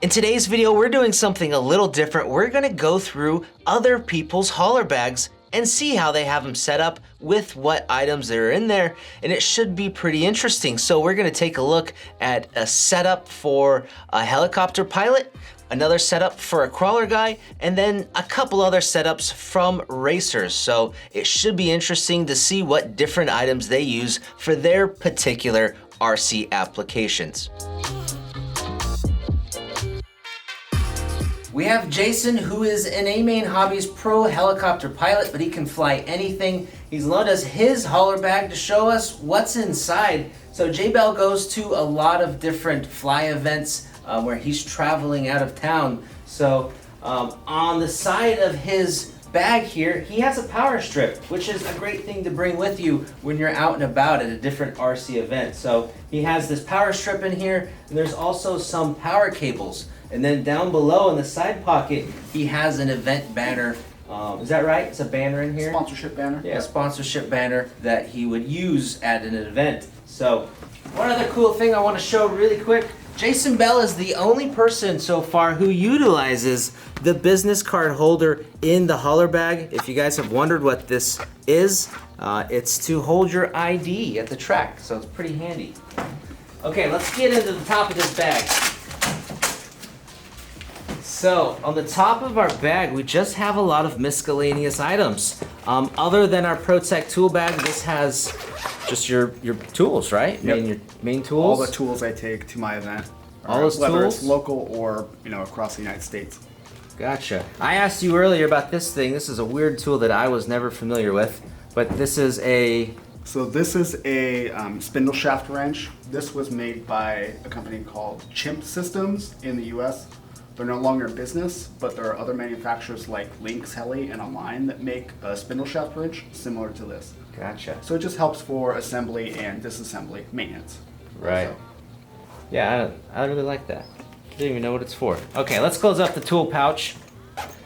In today's video, we're doing something a little different. We're gonna go through other people's hauler bags and see how they have them set up with what items that are in there, and it should be pretty interesting. So we're gonna take a look at a setup for a helicopter pilot, another setup for a crawler guy, and then a couple other setups from racers. So it should be interesting to see what different items they use for their particular RC applications. We have Jason, who is an AMain Hobbies pro helicopter pilot, but he can fly anything. He's loaned us his hauler bag to show us what's inside. So J-Bell goes to a lot of different fly events where he's traveling out of town. So on the side of his bag here, he has a power strip, which is a great thing to bring with you when you're out and about at a different RC event. So he has this power strip in here, and there's also some power cables. And then down below in the side pocket, he has an event banner. Is that right? It's a banner in here? Sponsorship banner. Yeah, a sponsorship banner that he would use at an event. So one other cool thing I want to show really quick. Jason Bell is the only person so far who utilizes the business card holder in the hauler bag. If you guys have wondered what this is, it's to hold your ID at the track. So it's pretty handy. Okay, let's get into the top of this bag. So, on the top of our bag, we just have a lot of miscellaneous items. Other than our ProTech tool bag, this has just your tools, right? Yep. Your main tools? All the tools I take to my event. All those whether tools? it's local or, across the United States. Gotcha. I asked you earlier about this thing. This is a weird tool that I was never familiar with, but this is a... So this is a spindle shaft wrench. This was made by a company called Chimp Systems in the US. They're no longer in business, but there are other manufacturers like Lynx Heli and Align that make a spindle shaft wrench similar to this. Gotcha. So it just helps for assembly and disassembly maintenance. Right. So. Yeah, I really like that. I didn't even know what it's for. Okay, let's close up the tool pouch.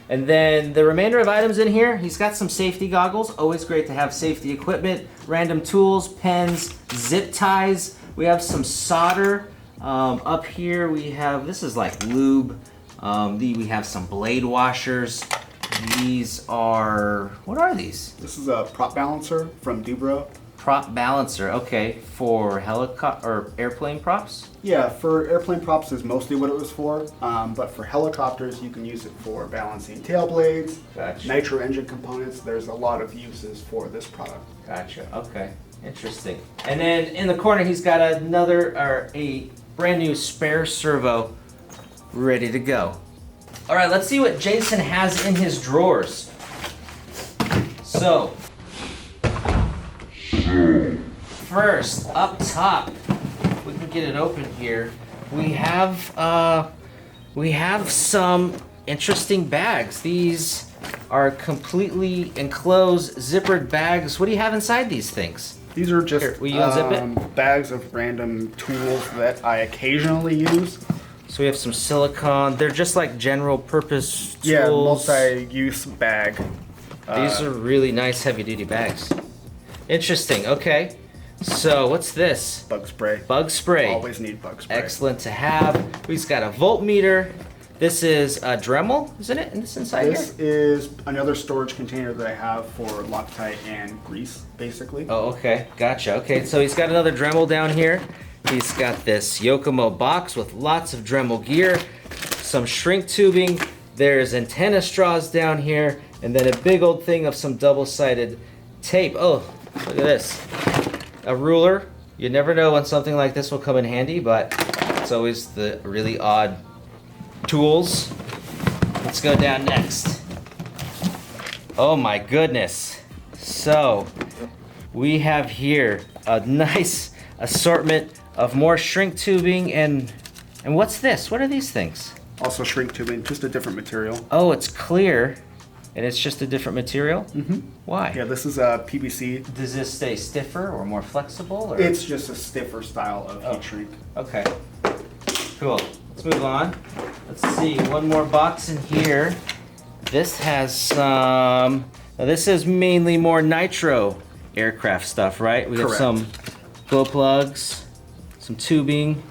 And then the remainder of items in here, he's got some safety goggles. Always great to have safety equipment. Random tools, pens, zip ties. We have some solder. Up here we have, this is like lube. We have some blade washers. These are, what are these? This is a prop balancer from Dubro. Prop balancer, okay, for helicopter or airplane props? Yeah, for airplane props is mostly what it was for, but for helicopters you can use it for balancing tail blades, Gotcha. nitro engine components. There's a lot of uses for this product. Gotcha, okay, interesting. And then in the corner he's got a brand new spare servo ready to go. All right, let's see what Jason has in his drawers. So, first, up top, if we can get it open here, we have some interesting bags. These are completely enclosed, zippered bags. What do you have inside these things? These are just Here, will you unzip it? Bags of random tools that I occasionally use. So we have some silicone. They're just like general purpose tools. Yeah, multi-use bag. These are really nice heavy-duty bags. Interesting. Okay. So what's this? Bug spray. Bug spray. Always need bug spray. Excellent to have. We've got a voltmeter. This is a Dremel, isn't it? And this inside This here? is another storage container that I have for Loctite and grease, basically. Oh, okay. Gotcha. Okay, so he's got another Dremel down here. He's got this Yokomo box with lots of Dremel gear, some shrink tubing. There's antenna straws down here, and then a big old thing of some double-sided tape. Oh, look at this. A ruler. You never know when something like this will come in handy, but it's always the really odd tools. Let's go down next. Oh my goodness. So we have here a nice assortment of more shrink tubing and what's this? What are these things? Also shrink tubing, just a different material. Oh, it's clear and it's just a different material? Mm-hmm. Why? Yeah, this is a PVC. Does this stay stiffer or more flexible? Or? It's just a stiffer style of heat shrink. Okay. Cool. Let's move on. Let's see, one more box in here. This has some, now this is mainly more nitro aircraft stuff, right? We have Correct. some glow plugs, some tubing.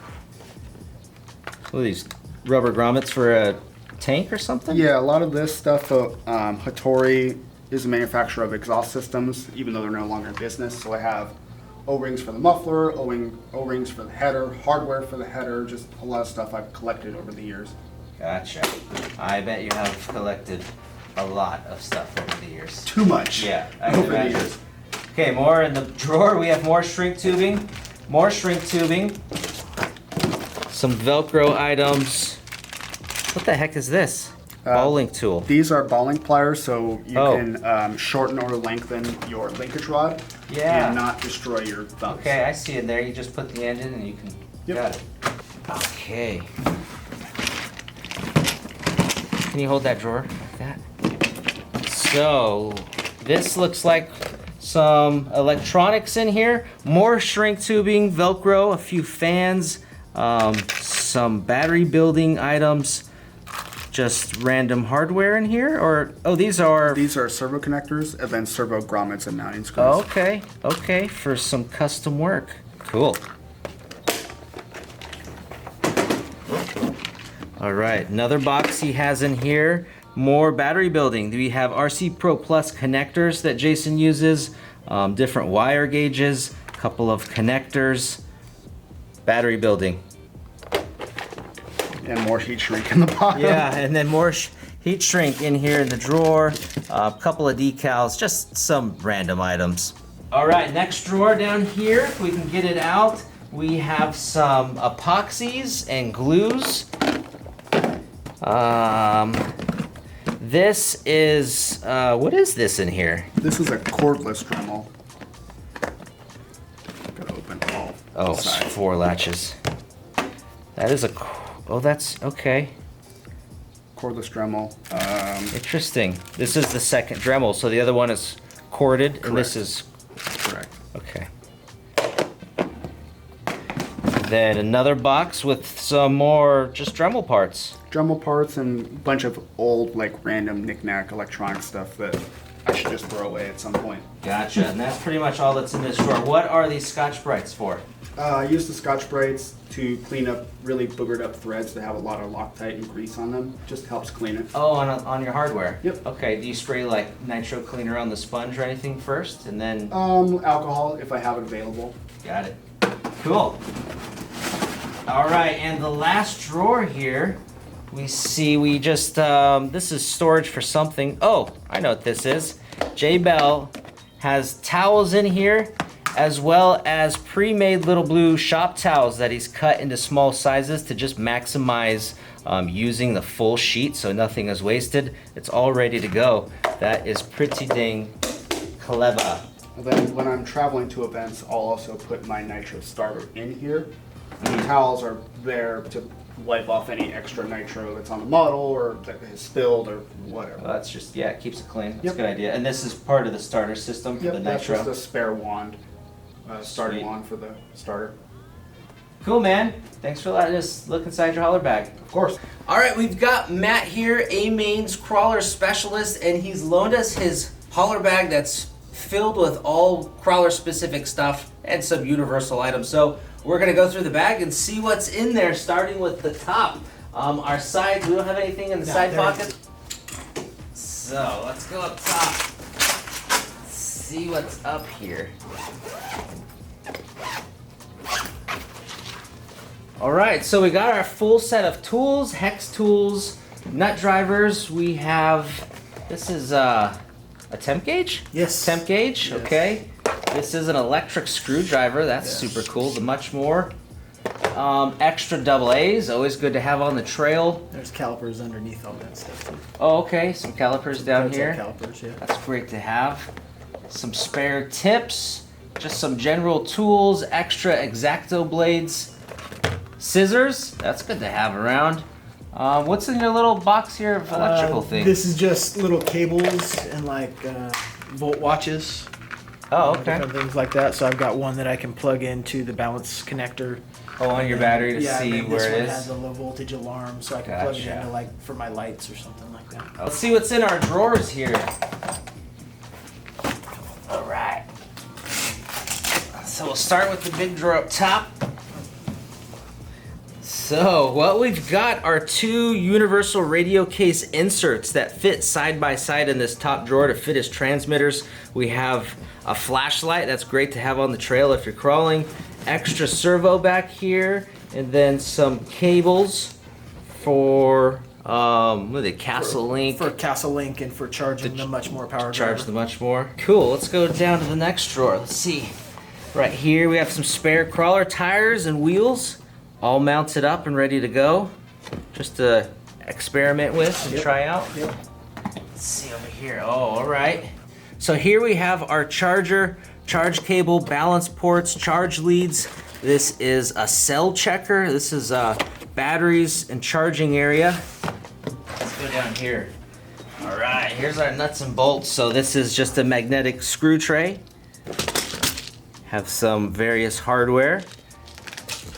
What are these? rubber grommets for a tank or something? Yeah, a lot of this stuff, Hattori is a manufacturer of exhaust systems, even though they're no longer in business. So I have O-rings for the muffler, O-rings for the header, hardware for the header, just a lot of stuff I've collected over the years. Gotcha. I bet you have collected a lot of stuff over the years. Too much. Yeah, I can over the imagine. years. Okay, more in the drawer. We have more shrink tubing. More shrink tubing. Some Velcro items. What the heck is this? Bowling tool. These are balling pliers, so you Oh. can shorten or lengthen your linkage rod Yeah. and not destroy your thumbs. Okay, I see it there. You just put the end in and you can. Yep. Got it. Okay. Can you hold that drawer like that? So, this looks like some electronics in here. More shrink tubing, Velcro, a few fans, some battery building items. Just random hardware in here, or these are servo connectors and then servo grommets and mounting screws. okay, for some custom work. Cool. All right, another box he has in here. More battery building. We have RC Pro Plus connectors that Jason uses, different wire gauges, a couple of connectors, battery building. And more heat shrink in the bottom. Yeah, and then more heat shrink in here in the drawer, a couple of decals, just some random items. All right, next drawer down here, if we can get it out, we have some epoxies and glues. This is, what is this in here? This is a cordless Dremel. Gotta open all sides. 4 latches. That is that's okay. Cordless Dremel. Interesting. This is the second Dremel, so the other one is corded, and this is Correct. okay. Then another box with some more just Dremel parts. Dremel parts and a bunch of old, like, random knick-knack electronic stuff that I should just throw away at some point. Gotcha, and that's pretty much all that's in this drawer. What are these Scotch-Brites for? I use the Scotch-Brites to clean up really boogered up threads that have a lot of Loctite and grease on them. Just helps clean it. Oh, on your hardware? Yep. Okay, do you spray like nitro cleaner on the sponge or anything first, and then... Alcohol, if I have it available. Got it. Cool. All right, and the last drawer here, we just, this is storage for something. Oh, I know what this is. J Bell has towels in here, as well as pre-made little blue shop towels that he's cut into small sizes to just maximize using the full sheet so nothing is wasted. It's all ready to go. That is pretty dang clever. And then when I'm traveling to events, I'll also put my nitro starter in here. And the towels are there to wipe off any extra nitro that's on the model or that has spilled or whatever. Well, that's just, yeah, it keeps it clean. That's Yep. a good idea. And this is part of the starter system for the That's nitro. just a spare wand, starting Sweet. wand for the starter. Cool, man. Thanks for letting us look inside your hauler bag. Of course. All right, we've got Matt here, AMain's crawler specialist, and he's loaned us his hauler bag that's filled with all crawler-specific stuff and some universal items. So we're gonna go through the bag and see what's in there, starting with the top. Our sides, we don't have anything in the side pocket. So let's go up top. See what's up here. All right, so we got our full set of tools, hex tools, nut drivers. We have, this is a temp gauge? Yes. Temp gauge, Yes. okay. This is an electric screwdriver. That's super cool. The much more. Extra double A's, always good to have on the trail. There's calipers underneath all that stuff too. Oh, okay, some calipers down That's here. Calipers, yeah. That's great to have. Some spare tips, just some general tools, extra X-Acto blades, scissors. That's good to have around. What's in your little box here of electrical things? This is just little cables and like volt watches. Oh, okay. Different things like that. So I've got one that I can plug into the balance connector. Oh, on your battery to Yeah, see and then where this it one is. has a low voltage alarm, so I can plug it Gotcha. into like for my lights or something like that. Let's see what's in our drawers here. All right. So we'll start with the big drawer up top. So what we've got are 2 universal radio case inserts that fit side by side in this top drawer to fit his transmitters. We have a flashlight that's great to have on the trail if you're crawling, extra servo back here, and then some cables for what are they, Castle Link? For Castle Link and for charging the much more power Charge driver. the much more. Cool, let's go down to the next drawer. Let's see. Right here we have some spare crawler tires and wheels, all mounted up and ready to go. Just to experiment with and try out. Yep. Let's see over here. Oh, all right. So here we have our charger, charge cable, balance ports, charge leads. This is a cell checker. This is batteries and charging area. Let's go down here. All right, here's our nuts and bolts. So this is just a magnetic screw tray. Have some various hardware.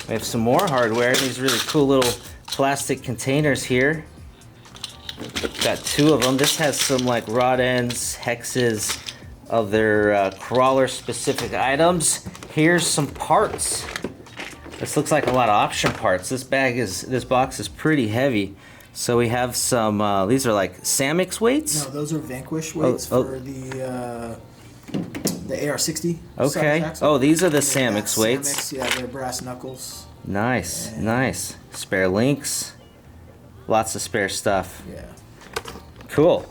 We have some more hardware. These really cool little plastic containers here. Got 2 of them. This has some like rod ends, hexes of their crawler specific items. Here's some parts. This looks like a lot of option parts. This box is pretty heavy. So we have some, these are like Samix weights? No, those are Vanquish weights for the AR-60. Okay. Oh, these are the Samix weights. Samix, yeah, they're brass knuckles. Nice, nice. Spare links. Lots of spare stuff. Yeah. Cool.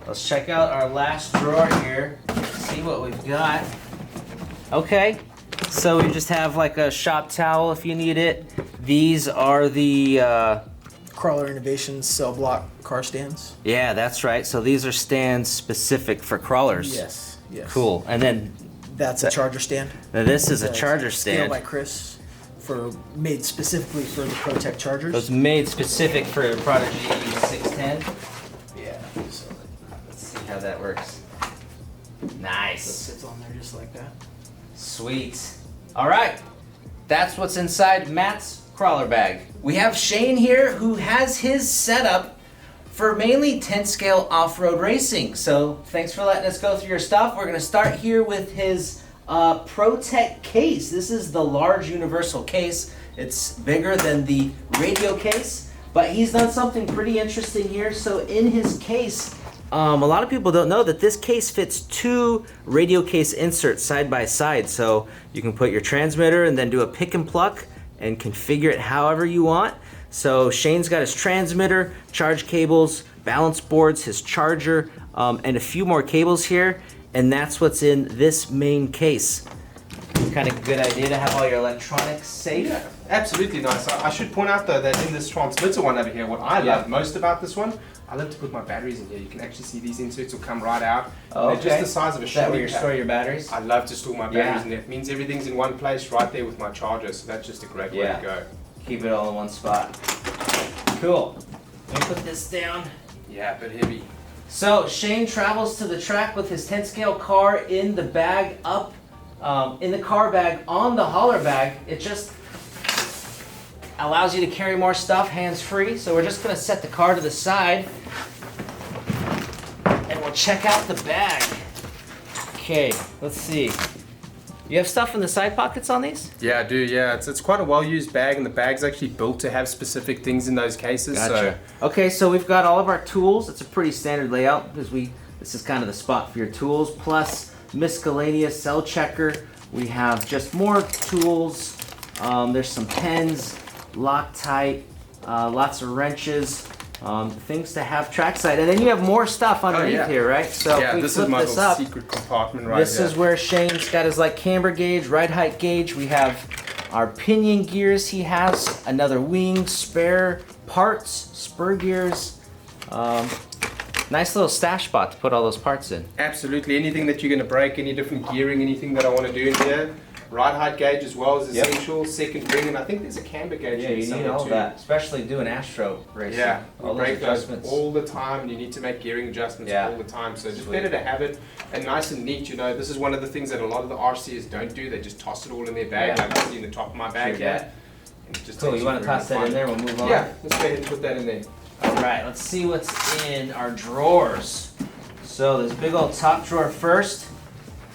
Let's check out our last drawer here. See what we've got. Okay. So we just have like a shop towel if you need it. These are the Crawler Innovations cell block car stands. yeah, that's right. So these are stands specific for crawlers. Yes. Yes. Cool. And then That's a charger stand. now this is a That's charger scaled stand. by Chris, made specifically for the ProTech chargers. It was made specific for Prodigy 610. Yeah. So Let's see how that works. it Nice. sits on there just like that. Sweet. All right. That's what's inside Matt's crawler bag. We have Shane here who has his setup for mainly 10 scale off-road racing. So thanks for letting us go through your stuff. We're gonna start here with his ProTech case. This is the large universal case. It's bigger than the radio case, but he's done something pretty interesting here. So in his case, a lot of people don't know that this case fits 2 radio case inserts side by side. So you can put your transmitter and then do a pick and pluck and configure it however you want. So Shane's got his transmitter, charge cables, balance boards, his charger, and a few more cables here. And that's what's in this main case. Kind of a good idea to have all your electronics safe. Yeah, absolutely nice. I should point out though that in this transmitter one over here, what I love most about this one, I love to put my batteries in here. You can actually see these inserts will come right out. Oh, They're just the size of a Is that where you shopping store cart. your batteries? I love to store my batteries Yeah. in there. It means everything's in one place right there with my charger, so that's just a great way Yeah. to go. Keep it all in one spot. Cool. Let me put this down. Yeah, but heavy. So Shane travels to the track with his 10 scale car in the bag up, in the car bag on the hauler bag. It just allows you to carry more stuff hands free. So we're just gonna set the car to the side and we'll check out the bag. Okay, let's see. You have stuff in the side pockets on these? Yeah, I do. Yeah, it's quite a well-used bag, and the bag's actually built to have specific things in those cases. Gotcha. Okay, so we've got all of our tools. It's a pretty standard layout because this is kind of the spot for your tools, plus miscellaneous cell checker. We have just more tools. There's some pens, Loctite, lots of wrenches, things to have trackside. And then you have more stuff underneath yeah. here, right? So yeah, if we this flip is my this little up, secret compartment right this here. is where Shane's got his like camber gauge, ride height gauge. We have our pinion gears he has, another wing, spare parts, spur gears. Nice little stash spot to put all those parts in. Absolutely, anything that you're going to break, any different gearing, anything that I want to do in here. Ride height gauge as well is Yep. essential. Second ring, and I think there's a camber gauge in somewhere too. especially doing Astro racing. Yeah, all we those break those adjustments. all the time. You need to make gearing adjustments Yeah. all the time. So it's just Sweet. better to have it and nice and neat. You know, this is one of the things that a lot of the RCers don't do. They just toss it all in their bag, Yeah. like you see in the top of my bag Sure, here. yeah. And it just Cool, takes you want to forever toss that in find there? it. We'll move on. Yeah, let's go ahead and put that in there. All right, let's see what's in our drawers. So this big old top drawer first.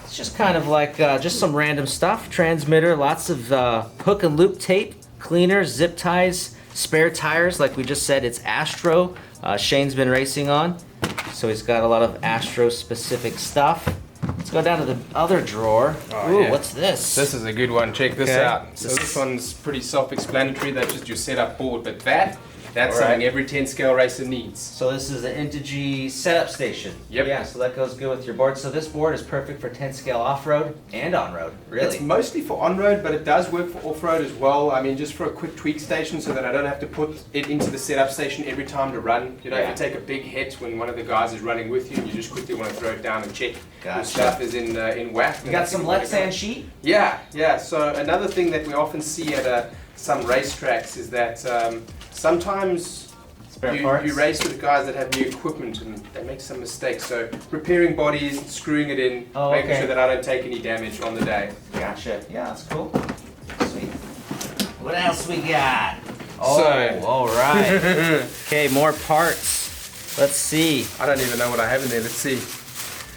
It's just kind of like just some random stuff. Transmitter, lots of hook and loop tape cleaner, zip ties, spare tires. Like we just said, it's Astro. Shane's been racing on, so he's got a lot of Astro specific stuff. Let's go down to the other drawer. Oh, Ooh, yeah. what's this? This is a good one. Check this Okay. out. So this one's pretty self-explanatory. That's just your setup board. But that's All right. something every 10 scale racer needs. So this is an Integy setup station. Yep. Yeah, so that goes good with your board. So this board is perfect for 10 scale off-road and on-road, really. It's mostly for on-road, but it does work for off-road as well. I mean, just for a quick tweak station so that I don't have to put it into the setup station every time to run. You know, Yeah. if you take a big hit when one of the guys is running with you and you just quickly want to throw it down and check your Gotcha. stuff is in whack. You then got that's some a good way to go. Lexan sheet? Yeah. So another thing that we often see at some racetracks is that sometimes Spare parts? you race with guys that have new equipment and they make some mistakes. So repairing bodies, screwing it in, Oh, making okay. sure that I don't take any damage on the day. Gotcha. Yeah, that's cool. Sweet. What else we got? Oh, So- all right. Okay, more parts. Let's see. I don't even know what I have in there. Let's see.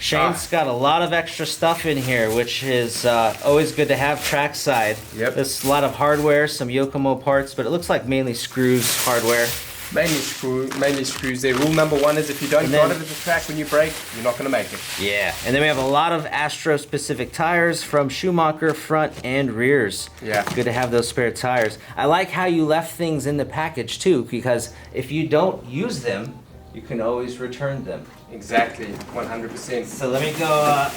Shane's got a lot of extra stuff in here, which is always good to have trackside. Yep. There's a lot of hardware, some Yokomo parts, but it looks like mainly screws hardware. Mainly screws there. Rule number one is if you don't And got then- it at the track when you brake, you're not going to make it. Yeah. And then we have a lot of Astro-specific tires from Schumacher, front and rears. Yeah. Good to have those spare tires. I like how you left things in the package too, because if you don't use them, you can always return them. Exactly, 100%. So let me go. That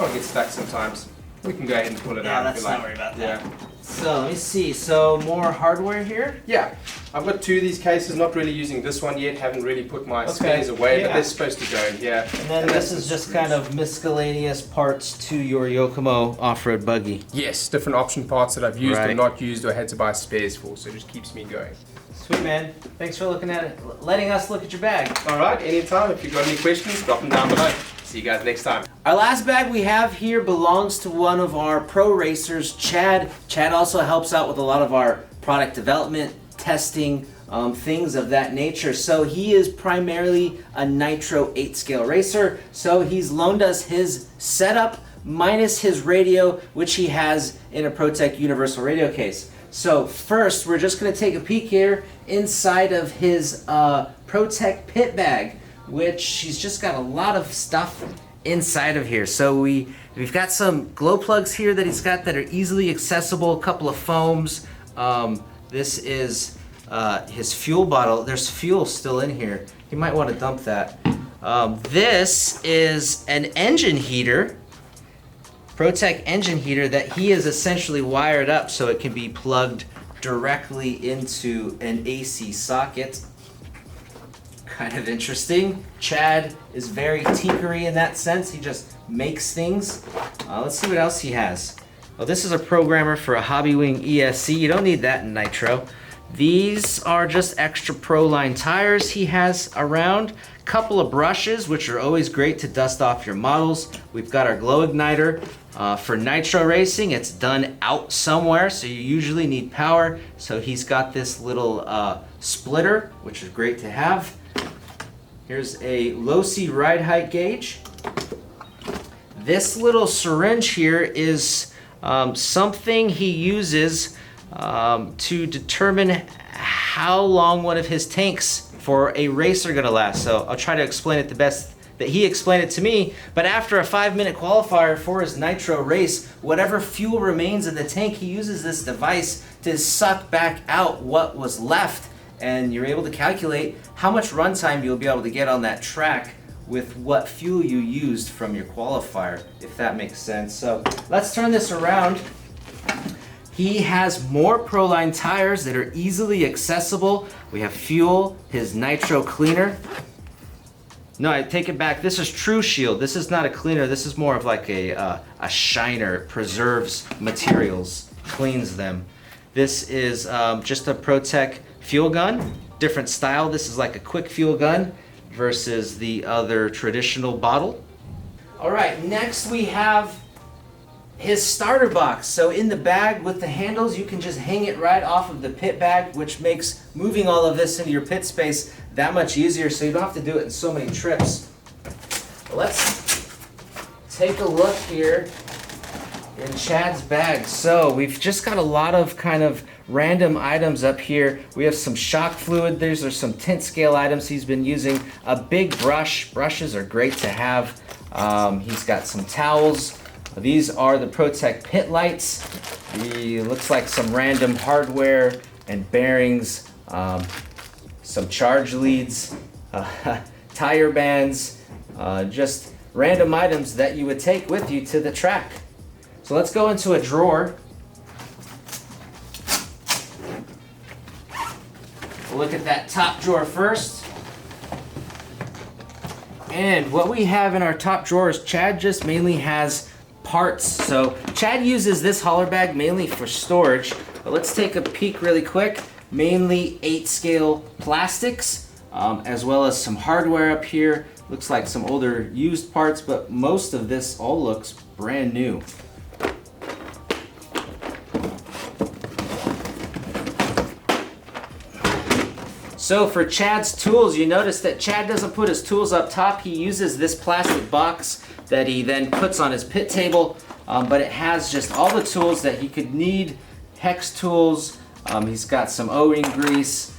one gets stuck sometimes. We can go ahead and pull it Yeah, out. let's if you not like. worry about Yeah. that. So let me see. So more hardware here. Yeah, I've got two of these cases, not really using this one yet, haven't really put my Okay, spares away, yeah. but they're supposed to go in here. And then this is just kind of miscellaneous parts to your Yokomo off-road buggy. Yes, different option parts that I've used or Right. not used or had to buy spares for, so it just keeps me going. Sweet, man. Thanks for looking at it, letting us look at your bag. Alright, anytime, if you've got any questions, drop them down below. See you guys next time. Our last bag we have here belongs to one of our pro racers, Chad. Chad also helps out with a lot of our product development, testing, things of that nature. So he is primarily a Nitro 8 scale racer. So he's loaned us his setup minus his radio, which he has in a ProTech Universal Radio case. So first, we're just going to take a peek here inside of his ProTech pit bag, which he's just got a lot of stuff inside of here. So we've got some glow plugs here that he's got that are easily accessible, a couple of foams. This is his fuel bottle. There's fuel still in here. You might want to dump that. This is an engine heater, ProTech engine heater that he is essentially wired up so it can be plugged directly into an AC socket. Kind of interesting. Chad is very tinkery in that sense. He just makes things. Let's see what else he has. Oh, this is a programmer for a Hobby Wing ESC. You don't need that in Nitro. These are just extra Pro Line tires he has around. Couple of brushes, which are always great to dust off your models. We've got our glow igniter. For Nitro racing, it's done out somewhere, so you usually need power. So he's got this little splitter, which is great to have. Here's a low-C ride height gauge. This little syringe here is something he uses to determine how long one of his tanks for a race are gonna last. So I'll try to explain it the best that he explained it to me, but after a 5-minute qualifier for his Nitro race, whatever fuel remains in the tank, he uses this device to suck back out what was left, and you're able to calculate how much runtime you'll be able to get on that track with what fuel you used from your qualifier, if that makes sense. So let's turn this around. He has more Proline tires that are easily accessible. We have fuel, his Nitro cleaner. No, I take it back. This is True Shield. This is not a cleaner. This is more of like a shiner. It preserves materials, cleans them. This is just a ProTech fuel gun, different style. This is like a quick fuel gun versus the other traditional bottle. All right, next we have his starter box. So in the bag with the handles, you can just hang it right off of the pit bag, which makes moving all of this into your pit space that much easier, so you don't have to do it in so many trips. Let's take a look here in Chad's bag. So we've just got a lot of kind of random items up here. We have some shock fluid. These are some tint scale items he's been using. A big brush. Brushes are great to have. He's got some towels. These are the Protect pit lights. Looks like some random hardware and bearings. Some charge leads. Tire bands. Just random items that you would take with you to the track. So let's go into a drawer. We'll look at that top drawer first. And what we have in our top drawer is Chad just mainly has parts. So Chad uses this hauler bag mainly for storage. But let's take a peek really quick. Mainly 8 scale plastics, as well as some hardware up here. Looks like some older used parts, but most of this all looks brand new. So for Chad's tools, you notice that Chad doesn't put his tools up top. He uses this plastic box that he then puts on his pit table, but it has just all the tools that he could need. Hex tools, he's got some O-ring grease,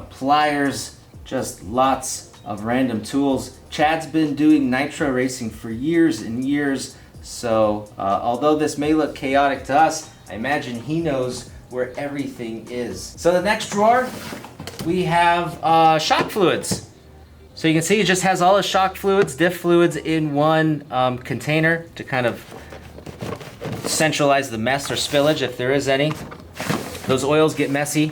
pliers, just lots of random tools. Chad's been doing nitro racing for years and years, so although this may look chaotic to us, I imagine he knows where everything is. So the next drawer, we have shock fluids. So you can see it just has all the shock fluids, diff fluids in one container to kind of centralize the mess or spillage if there is any. Those oils get messy.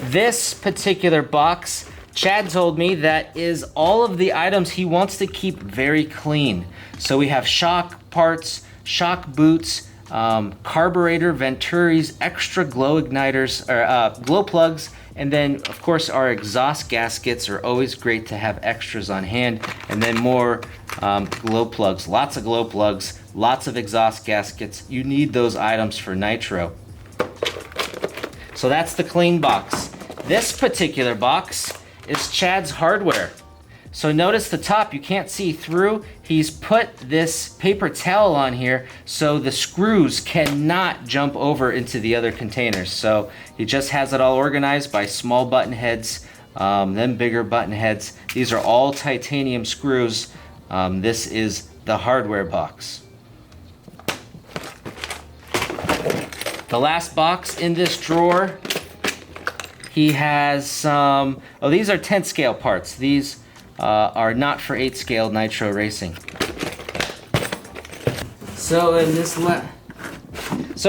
This particular box, Chad told me that is all of the items he wants to keep very clean. So we have shock parts, shock boots, carburetor, venturis, extra glow igniters, or glow plugs, and then of course our exhaust gaskets are always great to have extras on hand, and then more glow plugs, lots of glow plugs, lots of exhaust gaskets. You need those items for nitro. So that's the clean box. This particular box is Chad's hardware. So notice the top, you can't see through. He's put this paper towel on here so the screws cannot jump over into the other containers. So he just has it all organized by small button heads, then bigger button heads. These are all titanium screws. This is the hardware box. The last box in this drawer, he has some, oh, these are 10 scale parts. These are not for 8 scale nitro racing. So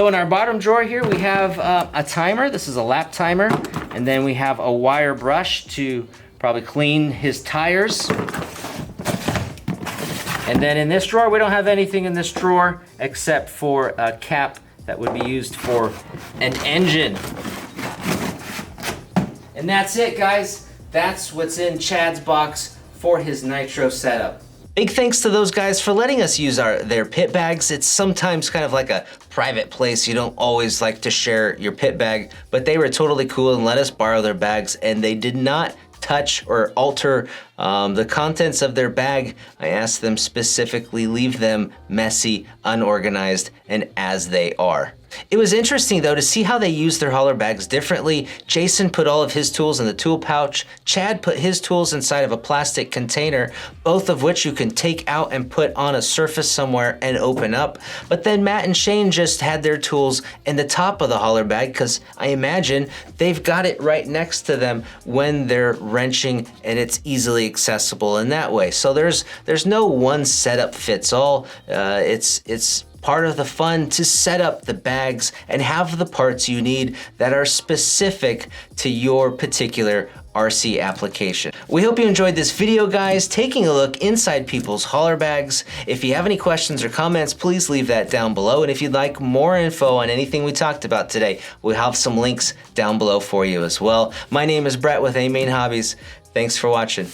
in our bottom drawer here, we have a timer. This is a lap timer. And then we have a wire brush to probably clean his tires. And then in this drawer, we don't have anything in this drawer except for a cap that would be used for an engine. And that's it, guys. That's what's in Chad's box for his nitro setup. Big thanks to those guys for letting us use their pit bags. It's sometimes kind of like a private place. You don't always like to share your pit bag, but they were totally cool and let us borrow their bags, and they did not touch or alter the contents of their bag. I asked them specifically leave them messy, unorganized, and as they are. It was interesting though to see how they use their hauler bags differently. Jason put all of his tools in the tool pouch. Chad put his tools inside of a plastic container, both of which you can take out and put on a surface somewhere and open up. But then Matt and Shane just had their tools in the top of the hauler bag because I imagine they've got it right next to them when they're wrenching, and it's easily accessible in that way. So there's no one setup fits all. It's part of the fun to set up the bags and have the parts you need that are specific to your particular RC application. We hope you enjoyed this video, guys, taking a look inside people's hauler bags. If you have any questions or comments, please leave that down below. And if you'd like more info on anything we talked about today, we'll have some links down below for you as well. My name is Brett with AMain Hobbies. Thanks for watching.